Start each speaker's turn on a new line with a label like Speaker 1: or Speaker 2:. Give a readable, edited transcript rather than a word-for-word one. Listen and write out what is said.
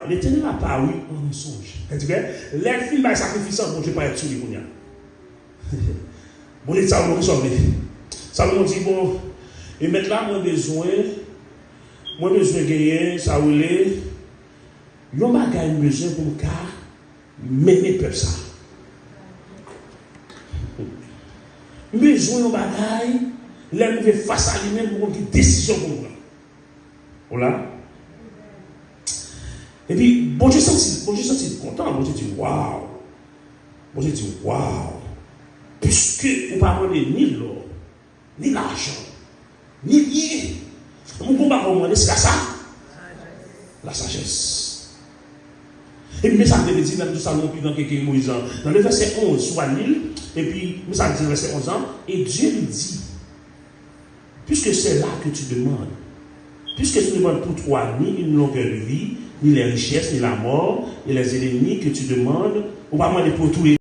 Speaker 1: L'éternel a paru en mensonge. C'est-à-dire que les films par sacrifice, bon Dieu pas être sur les cognacs. Bon, les ça, on va sauver. Ça veut dire, bon, et maintenant, moi besoin de gagner, ça ou les. Yon bagay besoin pour mener peuple ça. Besoin de bagay, là nous face à lui-même pour une décision pour nous. Voilà. Et puis, bon Dieu senti content, bon Dieu dit waouh. Bon Dieu dit waouh. Puisque vous ne parlez pas ni l'or, ni l'argent, ni rien. Mon combat pour moi, c'est ça. La sagesse. Et puis, ça me dit, dans tout ça, dans quelques Moïse, dans le verset 11, soit l'île, et puis, ça me dit, verset 11 ans, et Dieu lui dit, puisque c'est là que tu demandes, puisque tu ne demandes pour toi ni une longueur de vie, ni les richesses, ni la mort, ni les ennemis que tu demandes, on va demander pour tous les